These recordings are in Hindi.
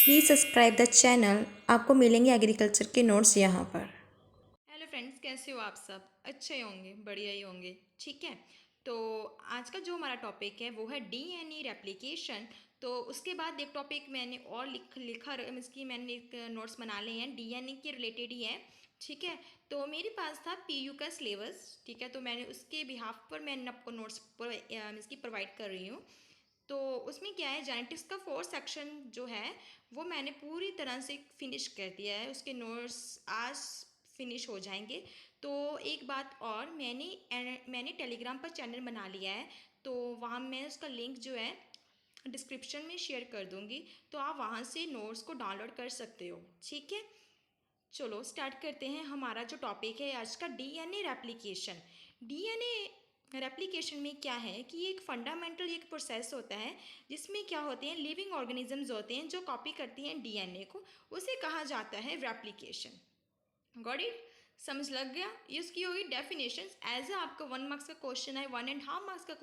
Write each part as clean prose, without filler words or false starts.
Please subscribe the channel. आपको मिलेंगे एग्रीकल्चर के नोट्स यहाँ पर। हेलो फ्रेंड्स, कैसे हो आप सब? अच्छे होंगे, बढ़िया ही होंगे। ठीक है, तो आज का जो हमारा टॉपिक है वो है डीएनए रेप्लिकेशन। तो उसके बाद एक टॉपिक मैंने और लिखा इसकी मैंने एक नोट्स बना लिए हैं, डीएनए के रिलेटेड ही है। ठीक है, तो मेरे पास था पीयू का सिलेबस। ठीक है, तो मैंने उसके बिहाफ पर मैंने आपको नोट्स पर इसकी प्रोवाइड कर रही हूँ। तो उसमें क्या है, जेनेटिक्स का फोर्थ सेक्शन जो है वो मैंने पूरी तरह से फिनिश कर दिया है। उसके नोट्स आज फिनिश हो जाएंगे। तो एक बात और, मैंने टेलीग्राम पर चैनल बना लिया है। तो वहाँ मैं उसका लिंक जो है डिस्क्रिप्शन में शेयर कर दूँगी। तो आप वहाँ से नोट्स को डाउनलोड कर सकते हो। ठीक है, चलो स्टार्ट करते हैं। हमारा जो टॉपिक है आज का, डीएनए रेप्लिकेशन। डीएनए रेप्लिकेशन में क्या है कि एक फंडामेंटल एक प्रोसेस होता है जिसमें क्या होते हैं, लिविंग ऑर्गेनिजम्स होते हैं जो कॉपी करती हैं डीएनए को। उसे कहा जाता है रेप्लिकेशन। Got it? समझ लग गया? ये उसकी होगी डेफिनेशन। एज ए आपका 1 मार्क्स का क्वेश्चन है, 1.5 मार्क्स का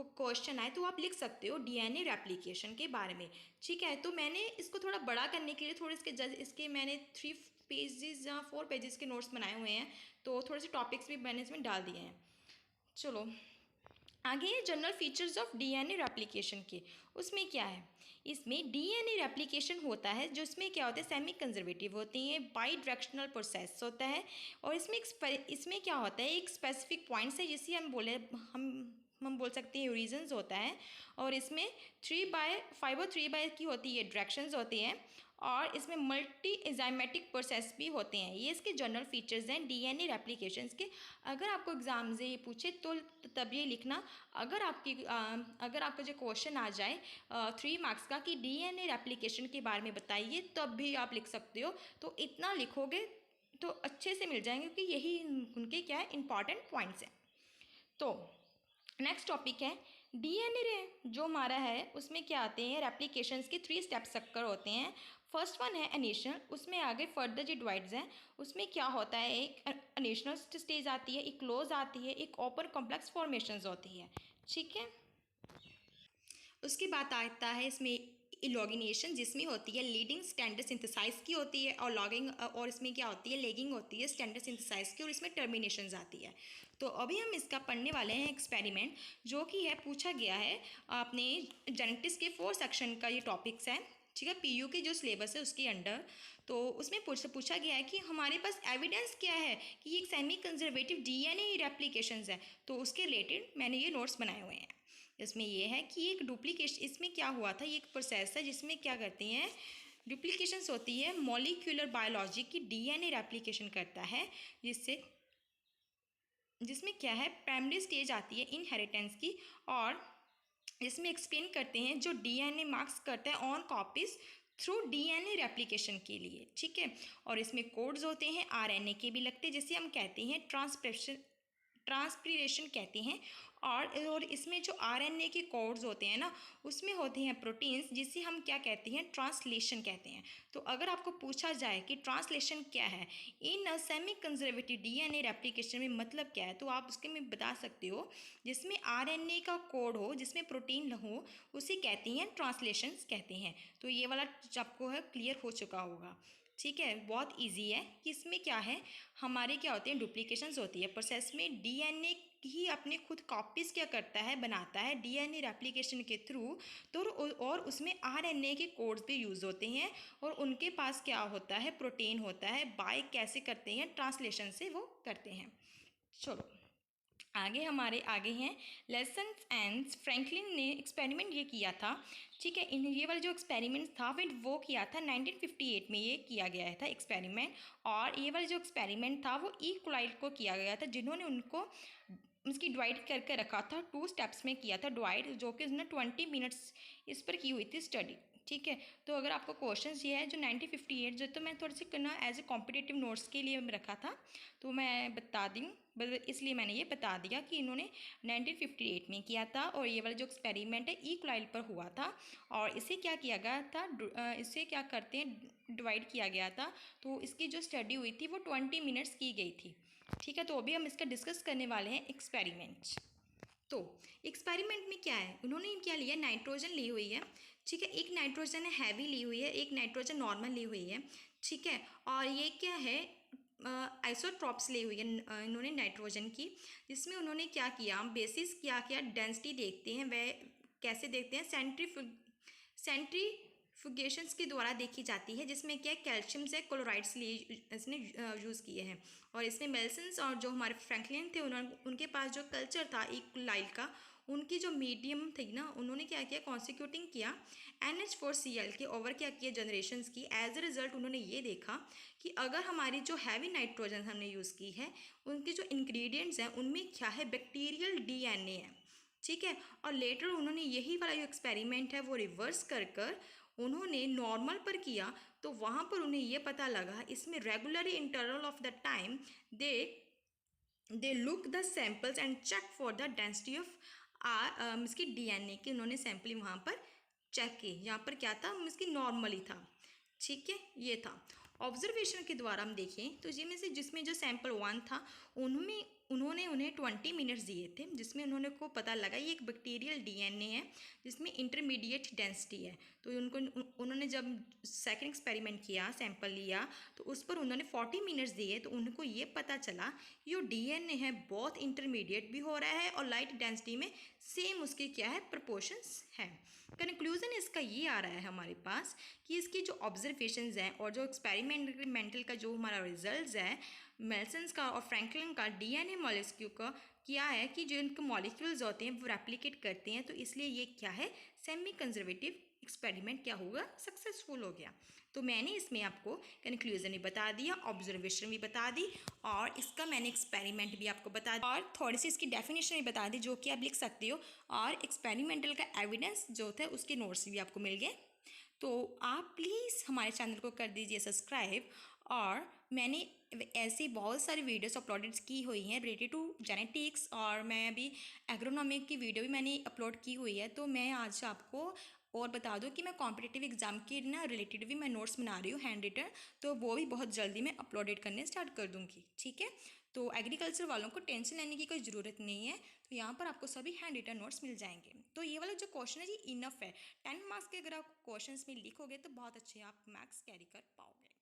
क्वेश्चन आए तो आप लिख सकते हो डीएनए रेप्लिकेशन के बारे में। ठीक है, तो मैंने इसको थोड़ा बड़ा करने के लिए थोड़े इसके मैंने 3 पेजेस या 4 पेजेस के नोट्स बनाए हुए हैं। तो थोड़े से टॉपिक्स भी मैंने इसमें डाल दिए हैं। चलो आगे है general features of DNA replication के। उसमें क्या है, इसमें डीएनए रेप्लिकेशन होता है जो इसमें क्या होता है, सेमी कंजर्वेटिव होती है, बाई डायरेक्शनल प्रोसेस होता है। और इसमें क्या होता है, एक स्पेसिफिक पॉइंट्स है जिसे हम बोल सकते हैं रीजन्स होता है। और इसमें 3/5 और 3/, की होती है डायरेक्शंस होती हैं। और इसमें मल्टी एंजाइमेटिक प्रोसेस भी होते हैं। ये इसके जनरल फीचर्स हैं डीएनए रेप्लिकेशंस के। अगर आपको एग्जाम से ये पूछे तो तब ये लिखना। अगर आपका जो क्वेश्चन आ जाए 3 मार्क्स का कि डीएनए रेप्लिकेशन के बारे में बताइए, तब भी आप लिख सकते हो। तो इतना लिखोगे तो अच्छे से मिल जाएंगे, क्योंकि यही उनके क्या है, इंपॉर्टेंट पॉइंट्स हैं। तो नेक्स्ट टॉपिक है डीएनए जो हमारा है, उसमें क्या आते हैं, रेप्लिकेशंस के 3 स्टेप्स चक्कर होते हैं। फर्स्ट वन है इनिशियल, उसमें आगे फर्दर जो डिवाइड्स हैं उसमें क्या होता है, एक इनिशियल स्टेज आती है, एक क्लोज आती है, एक ओपन कॉम्प्लेक्स फॉर्मेशंस होती है। ठीक है, उसके बाद आता है इसमें इलॉगिनेशन, जिसमें होती है लीडिंग स्टैंडर्ड सिंथेसाइज की होती है, और लॉगिंग, और इसमें क्या होती है, लेगिंग होती है स्टैंडर्ड सिंथेसाइज की, और इसमें टर्मिनेशन आती है। तो अभी हम इसका पढ़ने वाले हैं एक्सपेरिमेंट, जो कि है पूछा गया है आपने जेनेटिक्स के 4 सेक्शन का ये टॉपिक्स है। ठीक है, पीयू के जो सिलेबस है उसके अंडर। तो उसमें पूछा गया है कि हमारे पास एविडेंस क्या है कि ये एक सेमी कंजर्वेटिव डीएनए रेप्लिकेशंस है। तो उसके रिलेटेड मैंने ये नोट्स बनाए हुए हैं। इसमें यह है कि एक डुप्लीकेशन, इसमें क्या हुआ था, ये एक प्रोसेस है जिसमें क्या करते हैं, डुप्लीकेशंस होती है, मॉलिक्यूलर बायोलॉजी की डीएनए रेप्लिकेशन करता है, जिसमें क्या है, प्राइमरी स्टेज आती है इनहेरिटेंस की। और इसमें एक्सप्लेन करते हैं जो डीएनए मार्क्स करता है on copies through DNA replication के लिए। ठीक है, और इसमें कोड्स होते हैं, आरएनए के भी लगते हैं, जिसे हम कहते हैं ट्रांसक्रिप्शन कहते हैं। और इसमें जो आरएनए के कोड्स होते हैं ना, उसमें होते हैं प्रोटीन्स, जिसे हम क्या कहते हैं, ट्रांसलेशन कहते हैं। तो अगर आपको पूछा जाए कि ट्रांसलेशन क्या है in a semi conservative DNA replication में, मतलब क्या है, तो आप उसके में बता सकते हो, जिसमें आरएनए का कोड हो, जिसमें प्रोटीन हो, उसे कहते हैं ट्रांसलेशन कहते हैं। तो ये वाला आपको है क्लियर हो चुका होगा। ठीक है, बहुत इजी है कि इसमें क्या है, हमारे क्या होते हैं, डुप्लीकेशंस होती है प्रोसेस में। डीएनए ही अपने खुद कॉपीज क्या करता है, बनाता है डीएनए रेप्लिकेशन के थ्रू। तो और उसमें आरएनए के कोड्स भी यूज़ होते हैं, और उनके पास क्या होता है, प्रोटीन होता है। बाय कैसे करते हैं, ट्रांसलेशन से वो करते हैं। चलो आगे हमारे आगे हैं लेसन एंड फ्रैंकलिन ने एक्सपेरिमेंट ये किया था। ठीक है, इन ये वाला जो एक्सपेरिमेंट था वो किया था 1958 में, ये किया गया था एक्सपेरिमेंट। और ये वाला जो एक्सपेरिमेंट था वो ई कोलाइड को किया गया था, जिन्होंने उनको उसकी डिवाइड करके रखा था, 2 स्टेप्स में किया था डिवाइड, जो कि उसने 20 मिनट्स इस पर की हुई थी स्टडी। ठीक है, तो अगर आपको क्वेश्चन ये है जो 1958, जो तो मैं थोड़ी सी करना एज ए कॉम्पिटेटिव नोट्स के लिए रखा था, तो मैं बता दूँ, बस इसलिए मैंने ये बता दिया कि इन्होंने 1958 में किया था। और ये वाला जो एक्सपेरिमेंट है ई कोलाइल पर हुआ था। और इसे क्या किया गया था, इसे क्या करते हैं, डिवाइड किया गया था। तो इसकी जो स्टडी हुई थी वो 20 मिनट्स की गई थी। ठीक है, तो अभी हम इसका डिस्कस करने वाले हैं एक्सपेरिमेंट। तो एक्सपेरिमेंट में क्या है, उन्होंने क्या लिया, नाइट्रोजन ली हुई है। ठीक है। एक नाइट्रोजन हैवी ली हुई है, एक नाइट्रोजन नॉर्मल ली हुई है, ठीक है। और ये क्या है, आइसोट्रॉप्स ली हुई है इन्होंने नाइट्रोजन की, जिसमें उन्होंने क्या किया, बेसिस क्या किया, डेंसिटी देखते हैं, वह कैसे देखते हैं, सेंट्रीफ्यूगेशंस के द्वारा देखी जाती है, जिसमें क्या कैल्शियम से क्लोराइड्स लिए इसने यूज़ किए हैं। और इसमें मेल्सन्स और जो हमारे फ्रैंकलिन थे उन्होंने, उनके पास जो कल्चर था इक्वलाइल का, उनकी जो मीडियम थी ना, उन्होंने क्या किया, कॉन्सिक्यूटिंग किया NH4Cl के ओवर क्या किया, जनरेशन्स की। एज ए रिजल्ट उन्होंने ये देखा कि अगर हमारी जो हैवी नाइट्रोजन हमने यूज़ की है, उनके जो इंग्रेडिएंट्स हैं उनमें क्या है, बैक्टीरियल DNA है, ठीक है। और लेटर उन्होंने यही वाला जो एक्सपेरिमेंट है वो रिवर्स कर कर उन्होंने नॉर्मल पर किया, तो वहाँ पर उन्हें ये पता लगा, इसमें regular interval of the time they look the samples and check for the density of इसकी DNA की उन्होंने सैम्पलिंग वहाँ पर चेक की। यहाँ पर क्या था, इसकी नॉर्मली था, ठीक है, ये था। ऑब्जर्वेशन के द्वारा हम देखें तो जिसमें से जिसमें जो सैंपल 1 था, उनमें उन्होंने उन्हें 20 मिनट्स दिए थे, जिसमें उन्होंने को पता लगा ये एक बैक्टीरियल DNA है जिसमें इंटरमीडिएट डेंसिटी है। तो उन्होंने जब सेकंड एक्सपेरिमेंट किया, सैंपल लिया, तो उस पर उन्होंने 40 मिनट्स दिए, तो उनको ये पता चला जो DNA है बहुत इंटरमीडिएट भी हो रहा है और लाइट डेंसिटी में सेम उसकी क्या है, प्रपोर्शंस है। कंक्लूजन इसका ये आ रहा है हमारे पास कि इसकी जो ऑब्जर्वेशंस हैं और जो एक्सपेरिमेंटल का जो हमारा रिजल्ट्स है, मेल्सन्स का और फ्रैंकलिन का DNA मॉलिक्यूल का क्या है कि जो इनके मॉलिक्यूल्स होते हैं वो रेप्लिकेट करते हैं, तो इसलिए ये क्या है, सेमी कंजर्वेटिव एक्सपेरिमेंट क्या होगा, सक्सेसफुल हो गया। तो मैंने इसमें आपको कंक्लूजन भी बता दिया, ऑब्जर्वेशन भी बता दी, और इसका मैंने एक्सपेरिमेंट भी आपको बता दिया, और थोड़ी सी इसकी डेफिनेशन भी बता दी जो कि आप लिख सकते हो, और एक्सपेरिमेंटल का एविडेंस जो था उसके नोट्स भी आपको मिल गए। तो आप प्लीज़ हमारे चैनल को कर दीजिए सब्सक्राइब, और मैंने ऐसी बहुत सारी वीडियोस अपलोडेड की हुई हैं रिलेटेड टू जेनेटिक्स, और मैं अभी एग्रोनॉमिक की वीडियो भी मैंने अपलोड की हुई है। तो मैं आज आपको और बता दूं कि मैं कॉम्पिटिटिव एग्ज़ाम के ना रिलेटेड भी मैं नोट्स बना रही हूँ हैंड रिटन, तो वो भी बहुत जल्दी मैं अपलोडेड करने स्टार्ट कर दूँगी, ठीक है। तो एग्रीकल्चर वालों को टेंशन लेने की कोई ज़रूरत नहीं है, तो यहाँ पर आपको सभी हैंड रिटन नोट्स मिल जाएंगे। तो ये वाला जो क्वेश्चन है जी इनफ है, 10 मार्क्स के अगर आप क्वेश्चन में लिखोगे तो बहुत अच्छे आप मार्क्स कैरी कर पाओगे।